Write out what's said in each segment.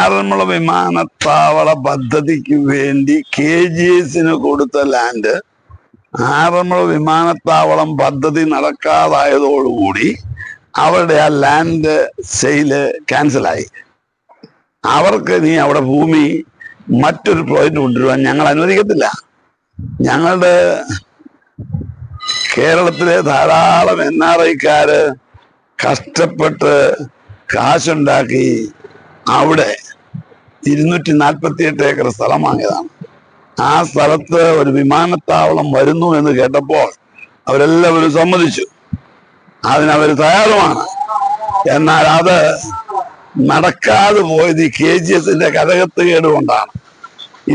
ആറന്മുള വിമാനത്താവള പദ്ധതിക്ക് വേണ്ടി KGS കൊടുത്ത ലാൻഡ് ആറന്മുള വിമാനത്താവളം പദ്ധതി നടക്കാതായതോടുകൂടി അവരുടെ ആ ലാൻഡ് സെയില് ക്യാൻസലായി. അവർക്ക് നീ അവിടെ ഭൂമി മറ്റൊരു പ്രോജക്റ്റ് കൊണ്ടുവരുവാൻ ഞങ്ങൾ അനുവദിക്കത്തില്ല. ഞങ്ങളുടെ കേരളത്തിലെ ധാരാളം NRIക്കാര് കഷ്ടപ്പെട്ട് കാശുണ്ടാക്കി അവിടെ 248 ഏക്കർ സ്ഥലം വാങ്ങിയതാണ്. ആ സ്ഥലത്ത് ഒരു വിമാനത്താവളം വരുന്നു എന്ന് കേട്ടപ്പോൾ അവരെല്ലാവരും സമ്മതിച്ചു, അതിനവർ തയ്യാറുമാണ്. എന്നാൽ അത് നടക്കാതെ പോയത് ഈ KGSന്റെ കഥകത്തുകേട് കൊണ്ടാണ്.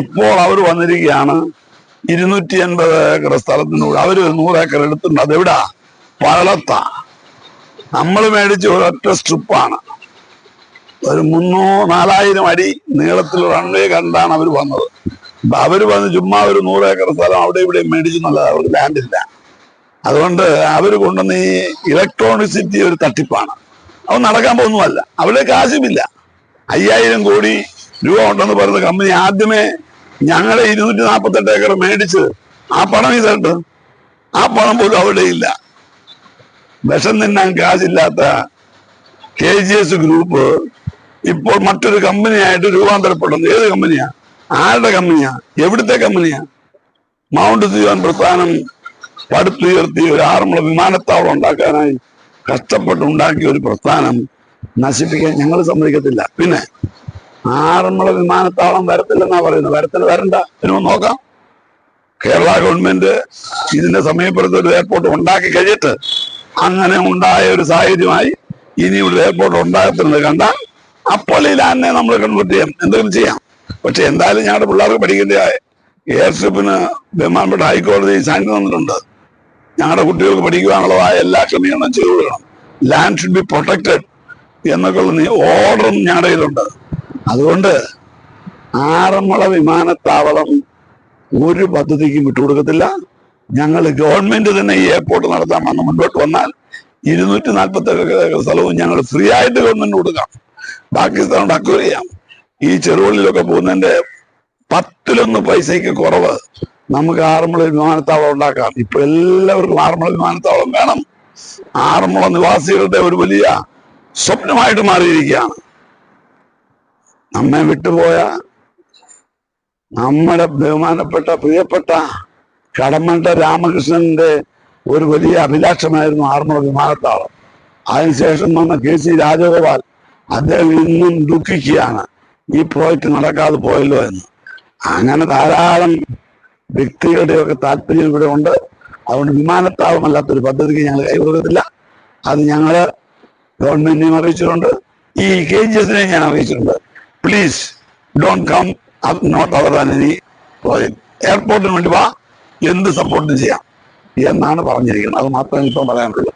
ഇപ്പോൾ അവർ വന്നിരിക്കുകയാണ് 280 ഏക്കർ സ്ഥലത്തിനൂടെ അവർ 100 ഏക്കർ എടുത്തിട്ടുണ്ട്. അതെവിടാ? പളത്ത. നമ്മൾ മേടിച്ച ഒരൊറ്റ സ്ട്രിപ്പാണ്. ഒരു 4000 അടി നീളത്തിൽ റൺവേ കണ്ടാണ് അവർ വന്നത്. അവർ വന്ന് ചുമ്മാ ഒരു 100 ഏക്കർ സ്ഥലം അവിടെ ഇവിടെ മേടിച്ചെന്നുള്ളത് അവർക്ക് ലാൻഡില്ല. അതുകൊണ്ട് അവർ കൊണ്ടുവന്ന ഈ ഇലക്ട്രോണിസിറ്റി ഒരു തട്ടിപ്പാണ്. അത് നടക്കാൻ പോകുന്നതല്ല. അവിടെ കാശുമില്ല. 5000 കോടി രൂപ ഉണ്ടെന്ന് പറയുന്ന കമ്പനി ആദ്യമേ ഞങ്ങളെ 248 ഏക്കർ മേടിച്ച് ആ പണം ഇതുണ്ട്. ആ പണം പോലും അവിടെ ഇല്ല. വിഷം തിന്നാൻ കാശില്ലാത്ത KGS ഗ്രൂപ്പ് ഇപ്പോൾ മറ്റൊരു കമ്പനിയായിട്ട് രൂപാന്തരപ്പെടുന്നു. ഏത് കമ്പനിയാ? ആരുടെ കമ്പനിയാ? എവിടുത്തെ കമ്പനിയാ? മൗണ്ട് സിയോൻ പ്രസ്ഥാനം പടുത്തുയർത്തി ഒരു ആറന്മുള വിമാനത്താവളം ഉണ്ടാക്കാനായി കഷ്ടപ്പെട്ടുണ്ടാക്കിയ ഒരു പ്രസ്ഥാനം നശിപ്പിക്കാൻ ഞങ്ങൾ സമ്മതിക്കത്തില്ല. പിന്നെ ആറന്മുള വിമാനത്താവളം വരത്തില്ലെന്നാ പറയുന്നത്. വരണ്ട, പിന്നെ നോക്കാം. കേരള ഗവൺമെന്റ് ഇതിന്റെ സമയപ്പുറത്ത് ഒരു എയർപോർട്ട് ഉണ്ടാക്കി കഴിയട്ട് അങ്ങനെ ഉണ്ടായ ഒരു സാഹചര്യമായി ഇനി ഒരു എയർപോർട്ട് ഉണ്ടാകത്തുന്നത് കണ്ടാൽ അപ്പോൾ ഈ ലാൻഡിനെ നമ്മൾ കൺവേർട്ട് ചെയ്യാം, എന്തെങ്കിലും ചെയ്യാം. പക്ഷെ എന്തായാലും ഞങ്ങളുടെ പിള്ളേർക്ക് പഠിക്കേണ്ട എയർസ്ട്രിപ്പിന് ബഹുമാനപ്പെട്ട ഹൈക്കോടതി സാങ്ഷൻ തന്നിട്ടുണ്ട്. ഞങ്ങളുടെ കുട്ടികൾക്ക് പഠിക്കുവാനുള്ളതായ എല്ലാ ക്രമീകരണം ചെയ്തു കൊടുക്കണം. ലാൻഡ് ഷുഡ് ബി പ്രൊട്ടക്റ്റഡ് എന്നൊക്കെയുള്ള ഓർഡറും ഞങ്ങളുടെ കയ്യിലുണ്ട്. അതുകൊണ്ട് ആറന്മുള വിമാനത്താവളം ഒരു പദ്ധതിക്കും വിട്ടുകൊടുക്കത്തില്ല. ഞങ്ങൾ ഗവൺമെന്റ് തന്നെ ഈ എയർപോർട്ട് നടത്താൻ വന്ന് മുൻപോട്ട് വന്നാൽ 247 ഏക്കർ സ്ഥലവും ഞങ്ങൾ ഫ്രീ ആയിട്ട് ഗവൺമെന്റ് കൊടുക്കാം. ബാക്കി സ്ഥലം അക്വയർ ചെയ്യാം. ഈ ചെറുവള്ളിലൊക്കെ പോകുന്നതിന്റെ 10-1 പൈസയ്ക്ക് കുറവ് നമുക്ക് ആറന്മുള വിമാനത്താവളം ഉണ്ടാക്കാം. ഇപ്പൊ എല്ലാവർക്കും ആറന്മുള വിമാനത്താവളം വേണം. ആറന്മുള നിവാസികളുടെ ഒരു വലിയ സ്വപ്നമായിട്ട് മാറിയിരിക്കുകയാണ്. നമ്മെ വിട്ടുപോയ നമ്മുടെ ബഹുമാനപ്പെട്ട പ്രിയപ്പെട്ട കടമ്മണ്ട രാമകൃഷ്ണന്റെ ഒരു വലിയ അഭിലാഷമായിരുന്നു ആറന്മുള വിമാനത്താവളം. അതിനുശേഷം വന്ന KC രാജഗോപാൽ അദ്ദേഹം ഇന്നും ദുഃഖിക്കുകയാണ് ഈ പ്രോജക്റ്റ് നടക്കാതെ പോയല്ലോ എന്ന്. അങ്ങനെ ധാരാളം വ്യക്തികളുടെയൊക്കെ താല്പര്യം ഇവിടെ ഉണ്ട്. അതുകൊണ്ട് വിമാനത്താവളമല്ലാത്തൊരു പദ്ധതിക്ക് ഞങ്ങൾ കൈകൊടുക്കത്തില്ല. അത് ഞങ്ങൾ ഗവൺമെന്റിനെയും അറിയിച്ചിട്ടുണ്ട്, ഈ KGSനെ ഞാൻ അറിയിച്ചിട്ടുണ്ട്. Please don't come not other than any project. എയർപോർട്ടിന് വേണ്ടി വാ, എന്ത് സപ്പോർട്ടും ചെയ്യാം എന്നാണ് പറഞ്ഞിരിക്കുന്നത്. അത് മാത്രമേ ഇപ്പം പറയാനുള്ളൂ.